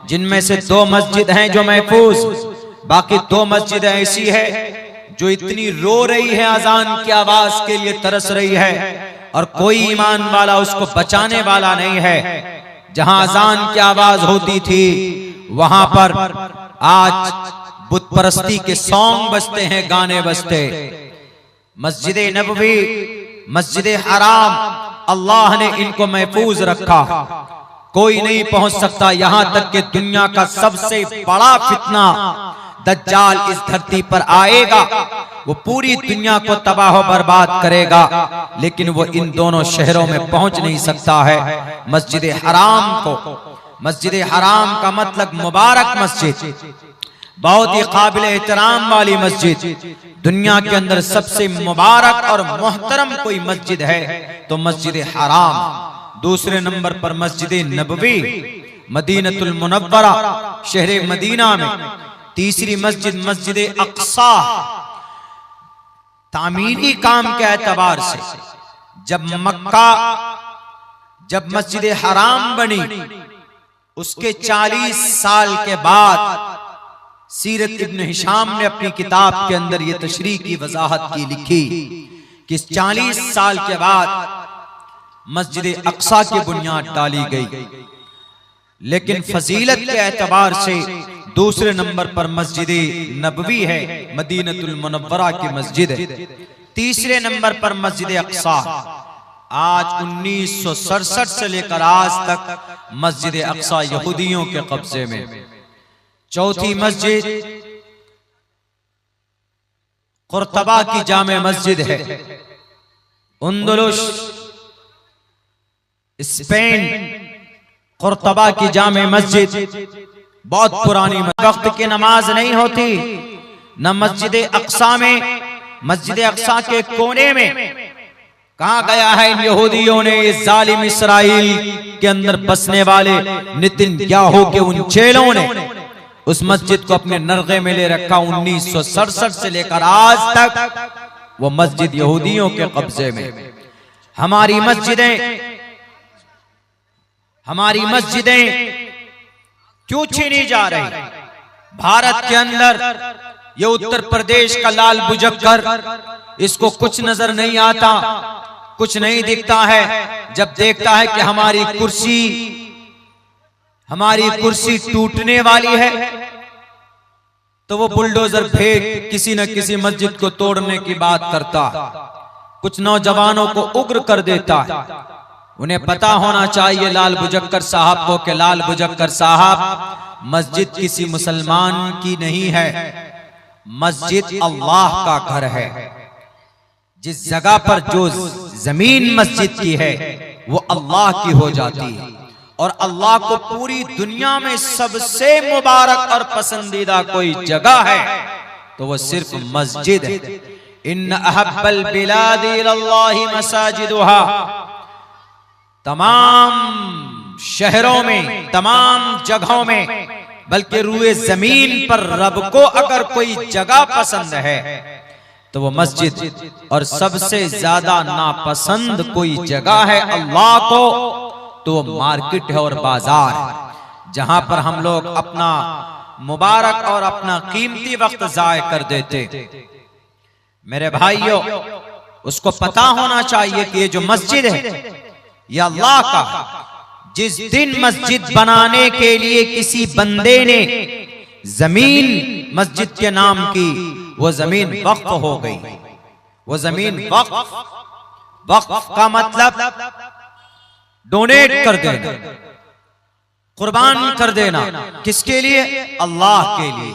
जिनमें से 2 मस्जिद हैं जो महफूज, बाकी 2 मस्जिद ऐसी है जो इतनी रो रही है, अजान की आवाज के लिए तरस रही है, और कोई ईमान वाला उसको बचाने वाला नहीं है। जहां अजान की आवाज होती थी वहां पर आज बुत परस्ती के सॉन्ग बजते हैं, गाने बजते। मस्जिद नबवी, मस्जिद हराम, अल्लाह ने इनको महफूज रखा, कोई नहीं पहुंच सकता। यहां तक कि दुनिया का सबसे बड़ा फितना दज्जाल इस धरती पर आएगा, वो पूरी दुनिया को तबाह बर्बाद करेगा, लेकिन वो इन दोनों शहरों में पहुंच नहीं सकता है। मस्जिद हराम को, मस्जिद हराम का मतलब मुबारक मस्जिद, बहुत ही काबिल एहतराम वाली मस्जिद। दुनिया के अंदर सबसे मुबारक और मोहतरम कोई मस्जिद है तो मस्जिद हराम। दूसरे नंबर पर मस्जिद नबवी, मदीनतुल मुनव्वरा, शहर मदीना में। तीसरी मस्जिद मस्जिद अक्सा। तामीरी काम के एतबार से जब मस्जिद हराम बनी, उसके 40 साल के बाद सीरत इब्न हिशाम ने अपनी किताब के अंदर यह तशरीह की वजाहत की, लिखी कि 40 साल के बाद मस्जिद अक्सा की बुनियाद डाली गई। लेकिन फजीलत के एतबार से दूसरे नंबर पर मस्जिद नबवी है, मदीनतुल मुनव्वरा की मस्जिद है। तीसरे नंबर पर मस्जिद अक्सा। आज 1967 से लेकर आज तक मस्जिद अक्सा यहूदियों के कब्जे में। चौथी मस्जिद कुर्तबा की जामे मस्जिद है, अंदलुस, स्पेन। कुर्तबा की जामे मस्जिद बहुत पुरानी, वक्त की नमाज नहीं होती न मस्जिद अक्सा में। मस्जिद अक्सा के कोने में कहा गया है इन यहूदियों ने, इस जालिम इसराइल के अंदर बसने वाले नेतन्याहू के उन चेलों ने उस मस्जिद को अपने नरगे में ले रखा। 1967 से लेकर आज तक वो मस्जिद यहूदियों के कब्जे में। हमारी मस्जिदें क्यों छीनी जा रही? भारत के अंदर ये उत्तर प्रदेश का लाल बुजक्कर, इसको कुछ नजर नहीं आता, कुछ नहीं दिखता है। जब देखता है कि हमारी कुर्सी टूटने वाली है तो वो बुलडोजर फेंक किसी न किसी मस्जिद को तोड़ने की बात करता। कुछ नौजवानों को उग्र कर देता है। उन्हें पता होना चाहिए लाल बुजक्कर साहब को कि लाल बुजक्कर साहब, मस्जिद किसी मुसलमान की नहीं है, मस्जिद अल्लाह का घर है। जिस जगह पर जो जमीन मस्जिद की है वो अल्लाह की हो जाती है, और अल्लाह को पूरी दुनिया में सबसे मुबारक और पसंदीदा कोई जगह है तो वो सिर्फ मस्जिद है। इन्न अहब्बल बिलादि इलल्लाहि मसाजिदुहा। तमाम शहरों में, तमाम जगहों में, बल्कि रूए जमीन पर रब को अगर कोई जगह पसंद है तो वो मस्जिद, और सबसे ज्यादा नापसंद कोई जगह है अल्लाह को तो वो मार्केट है और बाजार, जहां पर हम लोग अपना मुबारक और अपना कीमती वक्त जाय कर देते। मेरे भाइयों, उसको पता होना चाहिए कि ये जो मस्जिद है ये अल्लाह का। जिस दिन मस्जिद बनाने के लिए किसी बंदे ने जमीन मस्जिद के नाम की, वो जमीन वक्फ हो गई। वो जमीन वक्फ का मतलब डोनेट कर देना, कुर्बान कर देना। किसके लिए? अल्लाह के लिए।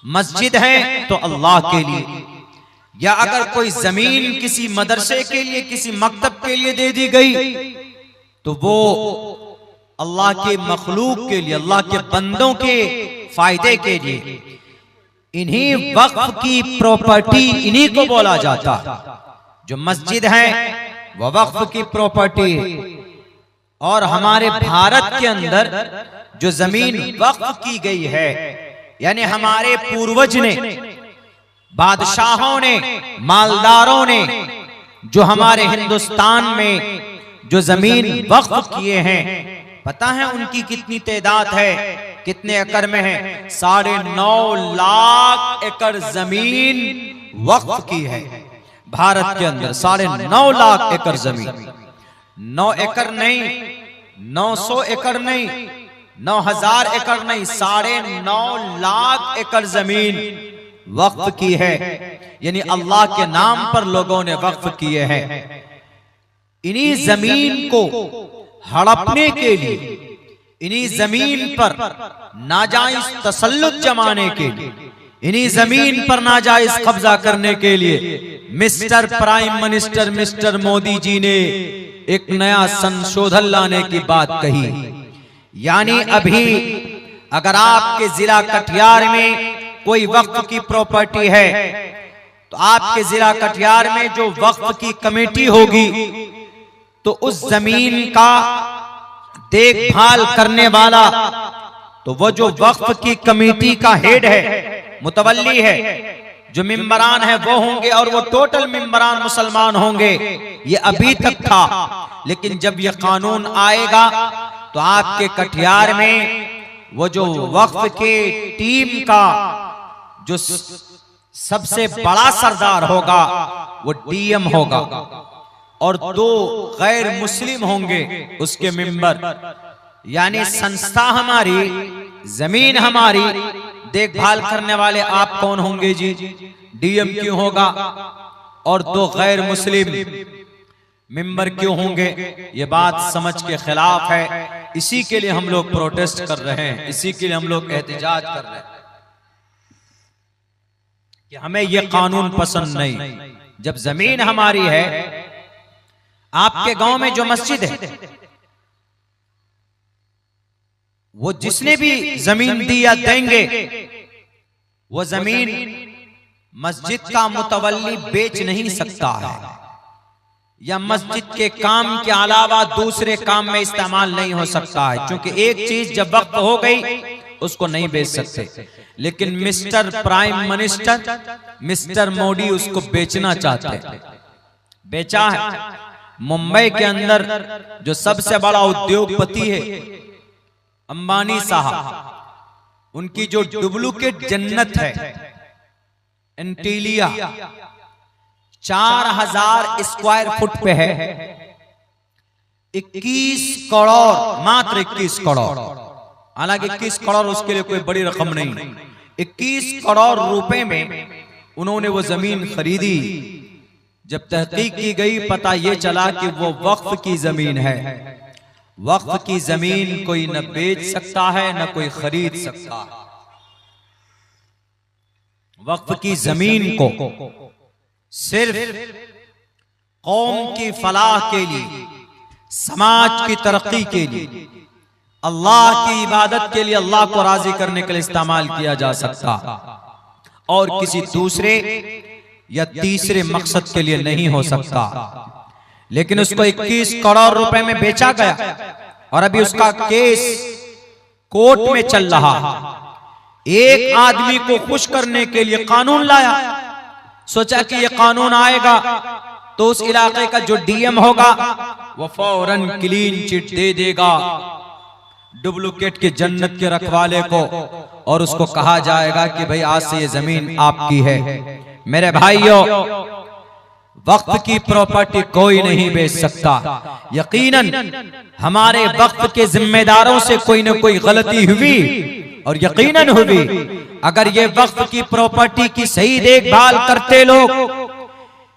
मस्जिद है तो अल्लाह के लिए। या अगर कोई जमीन किसी मदरसे के लिए, किसी मकतब के लिए दे दी गई तो वो अल्लाह के मखलूक के लिए, अल्लाह के बंदों के फायदे के लिए। इन्हीं वक्फ की प्रॉपर्टी, इन्हीं को बोला जाता। जो मस्जिद है वह वक्फ की प्रॉपर्टी है। और हमारे भारत के अंदर जो जमीन वक्फ की गई है, यानी हमारे पूर्वज ने, बादशाहों ने, मालदारों ने जो हमारे हिंदुस्तान में जो जमीन वक्फ किए हैं, पता है उनकी कितनी तादाद है? कितने एकड़ में है? 9.5 लाख एकड़ जमीन वक्फ की है भारत के अंदर। 9.5 लाख एकड़ जमीन, 9 एकड़ नहीं, 900 एकड़ नहीं, 9,000 एकड़ नहीं, 9.5 लाख एकड़ जमीन वक्फ की है। यानी अल्लाह के नाम पर लोगों ने वक्फ किए हैं। इन्हीं जमीन को हड़पने के लिए, इन्हीं जमीन पर नाजायज तसल्लुत जमाने के लिए, इन्हीं जमीन पर नाजायज कब्जा करने के लिए mister prime minister mister Modi ji ने एक नया संशोधन लाने की बात कही। यानी अभी अगर आपके जिला कटिहार में कोई वक्फ की प्रॉपर्टी है तो आपके जिला कटिहार में जो वक्फ की कमेटी होगी तो उस जमीन का देखभाल करने वाला, तो वो जो वक्फ की कमेटी का हेड है, मुतवल्ली है, जो मेंबरान है वो होंगे और वो टोटल मेंबरान मुसलमान होंगे। ये अभी तक था, लेकिन जब ये कानून आएगा तो आपके कटिहार में वो जो वक्फ के टीम का जो सबसे बड़ा सरदार होगा वो डीएम होगा और 2 गैर मुस्लिम होंगे उसके मेंबर। यानी संस्था हमारी, जमीन हमारी, देखभाल करने वाले आप कौन होंगे जी? डीएम क्यों होगा और 2 गैर मुस्लिम मेंबर क्यों होंगे? ये बात समझ के खिलाफ है। इसी के लिए हम लोग प्रोटेस्ट कर रहे हैं, इसी के लिए हम लोग एहतजाज कर रहे हैं कि हमें ये कानून पसंद नहीं। जब जमीन हमारी है, आपके गांव में जो मस्जिद है, वो जिसने भी जमीन दी या देंगे, वो जमीन मस्जिद का मुतवल्ली बेच नहीं सकता है या मस्जिद के काम के अलावा दूसरे काम में इस्तेमाल नहीं हो सकता है, क्योंकि एक चीज जब वक्त हो गई उसको नहीं बेच सकते। लेकिन mister prime minister mister Modi उसको बेचना चाहते हैं। बेचा है। मुंबई के अंदर जो सबसे बड़ा उद्योगपति है अंबानी साहब, उनकी जो डुप्लीकेट जन्नत है एंटीलिया, 4000 स्क्वायर फुट पे है, 21 करोड़, मात्र 21 करोड़। हालांकि 21 करोड़ उसके लिए कोई बड़ी रकम नहीं। 21 करोड़ रुपए में उन्होंने वो जमीन खरीदी। जब तहकीक की गई पता ये चला कि वो वक्फ की जमीन है। वक्फ की जमीन कोई न बेच सकता है न कोई खरीद सकता। वक्फ की जमीन को सिर्फ कौम की फलाह के लिए, समाज की तरक्की के लिए, अल्लाह की इबादत के लिए, अल्लाह को राजी करने के लिए इस्तेमाल किया जा सकता और किसी दूसरे या तीसरे मकसद के लिए नहीं हो सकता। लेकिन उसको 21 करोड़ रुपए में बेचा गया और अभी उसका केस कोर्ट में चल रहा। एक आदमी को खुश करने के लिए कानून लाया, सोचा कि ये कानून आएगा तो उस इलाके का जो डीएम होगा वो फौरन क्लीन चिट दे देगा डुप्लीकेट के जन्नत के रखवाले को और उसको कहा जाएगा कि भाई आज से ये जमीन आपकी है। मेरे भाइयों, वक्त की प्रॉपर्टी कोई नहीं बेच सकता। यकीनन हमारे वक्त के जिम्मेदारों से कोई न कोई गलती हुई और यकीनन हुई। अगर ये वक्त की प्रॉपर्टी की सही देखभाल करते लोग,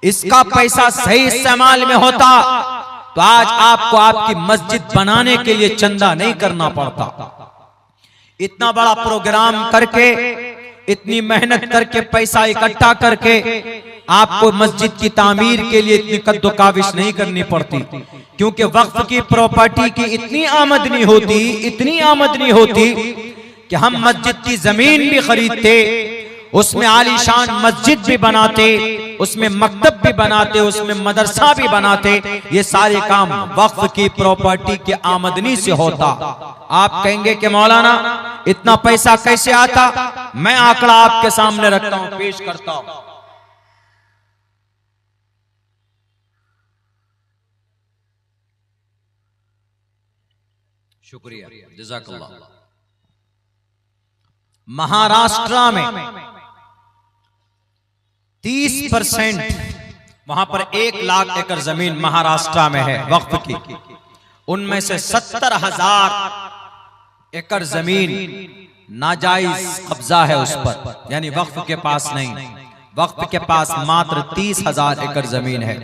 इसका पैसा सही इस्तेमाल में होता तो आज आपको आपकी मस्जिद बनाने के लिए चंदा नहीं करना पड़ता। इतना बड़ा प्रोग्राम करके, इतनी मेहनत करके, पैसा इकट्ठा करके आपको मस्जिद की तामीर के लिए इतनी कद्दोकाविश नहीं करनी पड़ती, क्योंकि वक्फ की प्रॉपर्टी की इतनी आमदनी होती कि हम मस्जिद की जमीन भी खरीदते, उसमें आलीशान मस्जिद भी बनाते, उसमें मकतब भी बनाते, उसमें मदरसा भी बनाते। ये सारे काम वक्फ की प्रॉपर्टी की आमदनी से होता। आप कहेंगे कि मौलाना इतना पैसा कैसे आता? मैं आंकड़ा आपके सामने रखता हूं, पेश करता हूं। शुक्रिया, जज़ाकल्लाह। महाराष्ट्र में 30% वहां पर 1 लाख एकड़ जमीन महाराष्ट्र में है वक्फ की। उनमें से 70,000 एकड़ जमीन नाजायज कब्जा है उस पर, यानी वक्फ के पास नहीं। वक्फ के पास मात्र 30,000 एकड़ जमीन है।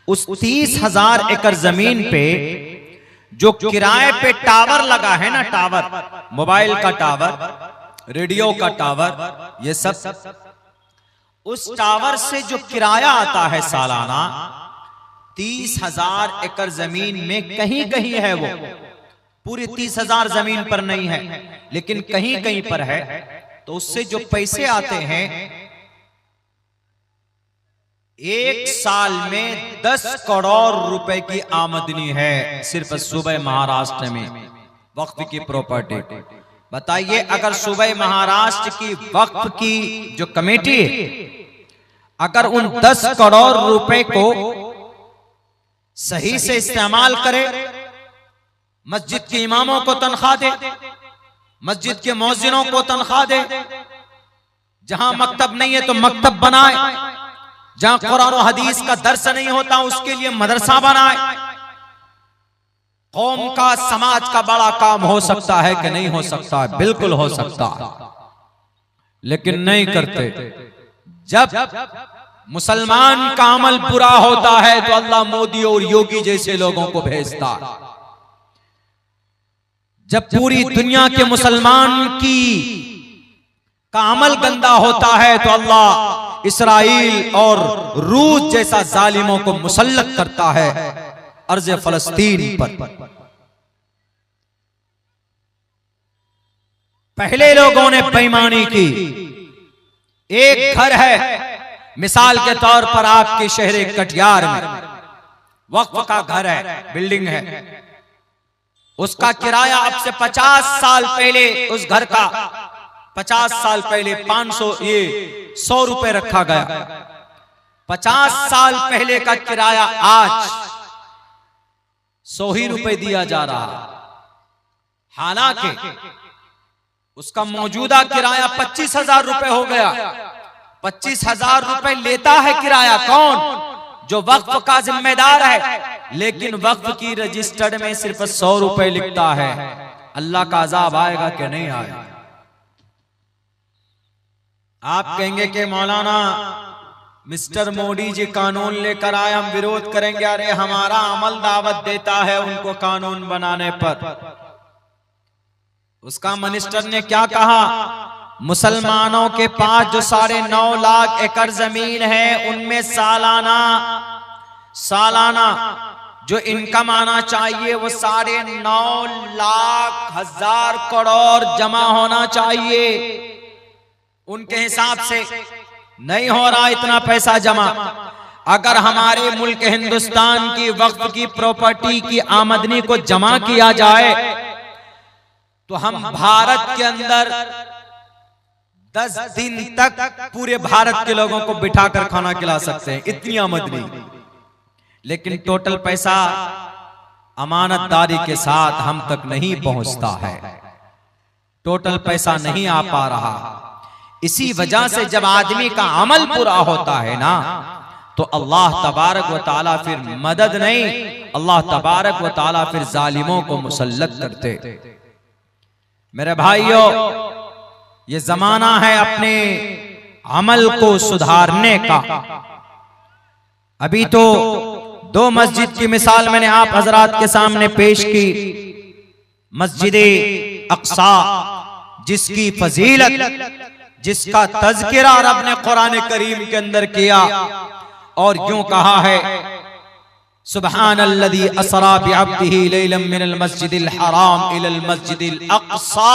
उस 30,000 एकड़ जमीन पे जो किराए पे टावर लगा है ना, टावर, मोबाइल का टावर, रेडियो का टावर, ये सब, उस टावर से जो किराया आता है सालाना 30,000 एकड़ जमीन में कहीं कहीं है, वो पूरी 30,000 जमीन पर नहीं है लेकिन कहीं कहीं पर है। तो उससे जो पैसे आते हैं, 1 साल में 10 करोड़ रुपए की आमदनी है सिर्फ सूबे महाराष्ट्र में वक्फ की प्रॉपर्टी। बताइए, अगर सूबे महाराष्ट्र की वक्फ की जो कमेटी है, अगर उन 10 करोड़ रुपए को सही से इस्तेमाल करे, मस्जिद के इमामों को तनख्वाह दे, मस्जिद के मौजिनों को तनख्वाह दे, जहां मकतब नहीं है तो मकतब बनाए, जहां कुरान और हदीस का दर्स नहीं होता उसके लिए मदरसा बनाए, कौम का, समाज का बड़ा काम हो सकता है कि नहीं हो सकता है? बिल्कुल हो सकता है, लेकिन नहीं करते। जब मुसलमान का अमल बुरा होता है तो अल्लाह मोदी और योगी जैसे लोगों को भेजता है। जब पूरी दुनिया के मुसलमान का अमल गंदा होता है तो अल्लाह इसराइल और रूस जैसा जालिमों को मुसल्लत करता है अर्ज़ फलस्तीन पर। पहले लोगों ने बेईमानी की। एक घर है, मिसाल के तौर पर आपके शहर कटिहार में वक्फ का घर है, बिल्डिंग है, उसका किराया अब से 50 साल पहले, उस घर का 50 साल पहले 100 रुपए रखा गया। 50 साल पहले का किराया आज 100 ही रुपए दिया जा रहा। हालांकि उसका मौजूदा किराया 25,000 रुपए हो गया। 25,000 रुपए लेता है किराया कौन? जो वक्फ का जिम्मेदार है, लेकिन वक्फ की रजिस्टर्ड में सिर्फ 100 रुपए लिखता है। अल्लाह का अजाब आएगा कि नहीं आएगा? आप कहेंगे कि मौलाना मिस्टर मोदी जी कानून लेकर आए, हम विरोध करेंगे। अरे हमारा अमल दावत देता है उनको कानून बनाने पर। उसका मिनिस्टर ने क्या कहा? मुसलमानों के पास जो 9.5 लाख एकड़ जमीन है उनमें सालाना जो इनकम आना चाहिए वो 9.5 लाख हजार करोड़ जमा होना चाहिए। उनके हिसाब से नहीं हो रहा इतना पैसा जमा। अगर हमारे मुल्क हिंदुस्तान की वक्फ की प्रॉपर्टी की आमदनी को जमा किया जाए तो हम भारत के अंदर 10 दिन तक पूरे भारत के लोगों को बिठाकर खाना खिला सकते हैं, इतनी आमदनी। लेकिन टोटल पैसा अमानतदारी के साथ हम तक नहीं पहुंचता है, टोटल पैसा नहीं आ पा रहा। इसी वजह से जब आदमी का अमल पूरा होता है ना तो अल्लाह तबारक व ताला फिर मदद नहीं, अल्लाह तबारक व ताला फिर जालिमों को मुसल्लत करते। मेरे भाइयों, ये जमाना है अपने अमल को सुधारने का। अभी तो 2 मस्जिद की मिसाल मैंने आप हजरात के सामने पेश की। मस्जिद अक्सा जिसकी फजीलत, जिसका तज़किरा रब ने कुरान करीम के अंदर किया और यूं कहा है, सुब्हानल्लज़ी असरा बिअब्दिही लैलन मिनल मस्जिदिल हराम इलल मस्जिदिल अक्सा।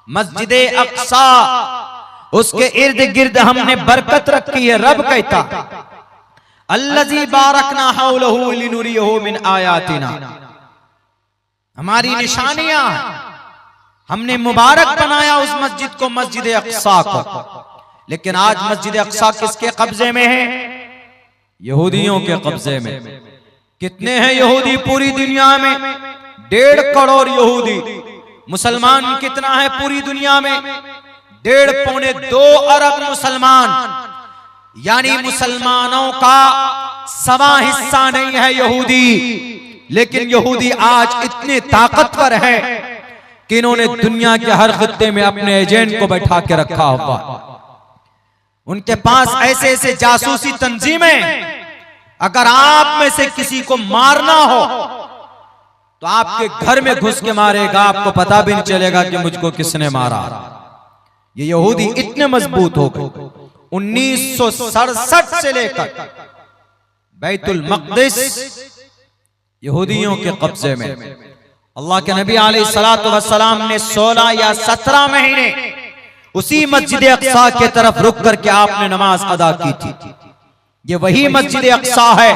मस्जिद अक्सा, उसके इर्द गिर्द हमने बरकत रखी है। रब कहता अल्लज़ी बारकना हौलहू लिनुरियहू मिन आयातिना, हमारी निशानियां हैं, हमने मुबारक बनाया उस मस्जिद को, मस्जिद अक्सा को। लेकिन आज मस्जिद अक्सा किसके कब्जे में है? यहूदियों के कब्जे में। कितने हैं यहूदी पूरी दुनिया में? 1.5 करोड़ यहूदी मुसलमान कितना है पूरी दुनिया में? 1.5-2 अरब मुसलमान, यानी मुसलमानों का सवा हिस्सा नहीं है यहूदी। लेकिन यहूदी आज इतने ताकतवर है कि इन्होंने दुनिया के हर खित्ते में अपने एजेंट को बैठा के रखा हुआ। उनके पास ऐसे ऐसे जासूसी तंजीमें, अगर आप में से किसी को मारना हो तो आपके घर में घुस के मारेगा, आपको पता भी नहीं चलेगा कि मुझको किसने मारा। ये यहूदी इतने मजबूत हो गए। 1967 से लेकर बैतुल मक़दिस यहूदियों के कब्जे में। अल्लाह के नबी अलैहिस्सलातु वस्सलाम ने 16 या 17 महीने उसी मस्जिद अक्सा के तरफ रुक करके आपने नमाज अदा की थी। ये वही मस्जिद अक्सा है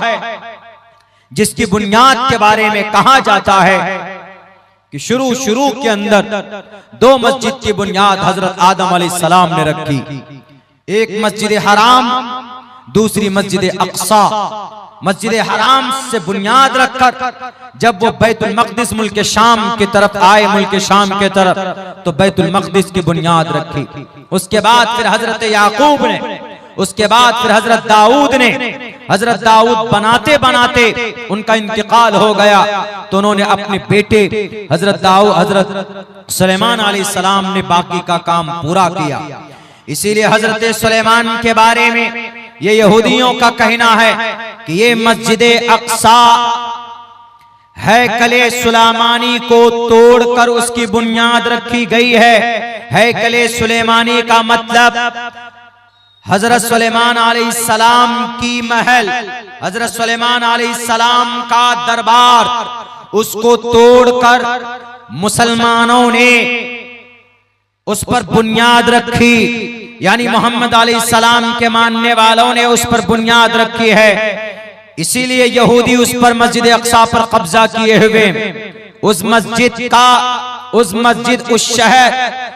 जिसकी बुनियाद के बारे में कहा जाता है कि शुरू के अंदर 2 मस्जिद की बुनियाद हजरत आदम अलैहिस्सलाम ने रखी। एक मस्जिद हराम, दूसरी मस्जिद अक्सा। मस्जिद हराम से बुनियाद रखकर जब वो बैतुल मक़दिस मुल्क शाम की तरफ आए, मुल्क शाम के तरफ, तो बैतुल मक़दिस की बुनियाद रखी। उसके बाद फिर हजरत याकूब ने, उसके बाद फिर हजरत दाऊद ने, हजरत दाऊद बनाते बनाते उनका इंतकाल हो गया तो उन्होंने अपने बेटे हजरत सुलेमान अलैहिस्सलाम ने बाकी का काम पूरा किया। इसीलिए हजरत सुलेमान के बारे में ये यहूदियों का कहना है कि ये मस्जिद अक्सा हैकले सुलेमानी को तोड़कर उसकी बुनियाद रखी गई है। हैकले सुलेमानी का मतलब हजरत सुलेमान अलैहिस्सलाम की महल, हजरत सुलेमान अलैहिस्सलाम का दरबार, उसको तोड़कर मुसलमानों ने उस पर बुनियाद रखी, यानी मोहम्मद अलैहिस्सलाम के मानने वालों ने उस पर बुनियाद रखी है। इसीलिए यहूदी उस पर मस्जिद अक्सा पर कब्जा किए हुए, उस शहर,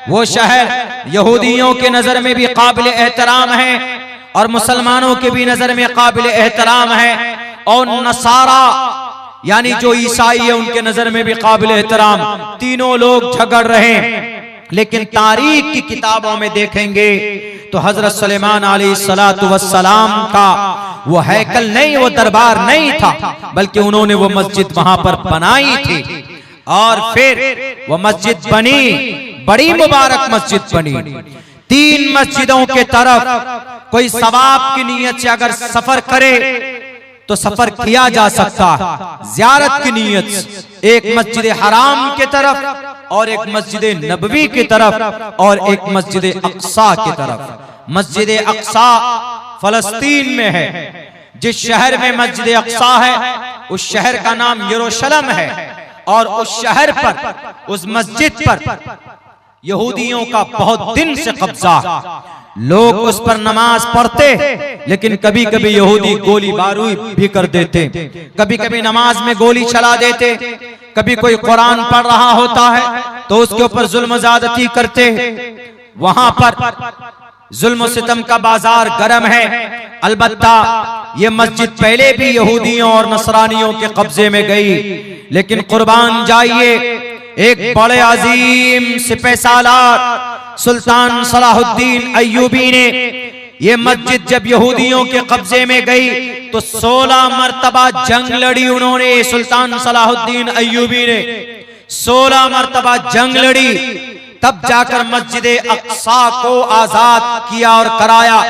वो शहर यहूदियों के नजर में भी काबिल एहतराम है और मुसलमानों के भी नजर में काबिल एहतराम है, और नसारा यानी जो ईसाई है उनके नजर में भी काबिल एहतराम। तीनों लोग झगड़ रहे हैं। लेकिन तारीख की किताबों में देखेंगे तो हजरत सुलेमान अलैहिस्सलातु वस्सलाम का वो हैकल नहीं, वो दरबार नहीं था, बल्कि उन्होंने वो मस्जिद वहां पर बनाई थी। और फिर वो मस्जिद बनी, बड़ी मुबारक मस्जिद बनी। 3 मस्जिदों के तरफ कोई सवाब की नीयत से अगर सफर करे तो सफर किया जा सकता है, ज़ियारत की नीयत से। एक मस्जिद हराम के तरफ और एक मस्जिद नबवी की तरफ और एक मस्जिद अक्सा की तरफ। मस्जिद अक्सा फलस्तीन में है। जिस शहर में मस्जिद अक्सा है उस शहर का नाम यरूशलेम है, और उस शहर पर, उस मस्जिद पर यहूदियों का बहुत दिन से कब्जा। लोग उस पर नमाज पढ़ते, लेकिन कभी कभी यहूदी गोली बारूद भी कर देते, कभी कभी नमाज में गोली चला देते, कभी कोई कुरान पढ़ रहा होता है तो उसके ऊपर जुल्म ज़्यादती करते। वहां पर जुल्म सितम का बाजार गर्म है। अलबत्ता ये मस्जिद पहले भी यहूदियों और नसरानियों के कब्जे में गई, लेकिन कुर्बान जाइए, एक बड़े अजीम सिपहसालार सुल्तान सलाहुद्दीन अय्यूबी ने ये मस्जिद जब यहूदियों के कब्जे में गई तो 16 मरतबा जंग लड़ी उन्होंने। सुल्तान सलाहुद्दीन अय्यूबी ने 16 मरतबा जंग लड़ी, तब जाकर मस्जिद अक्सा को आजाद किया और कराया।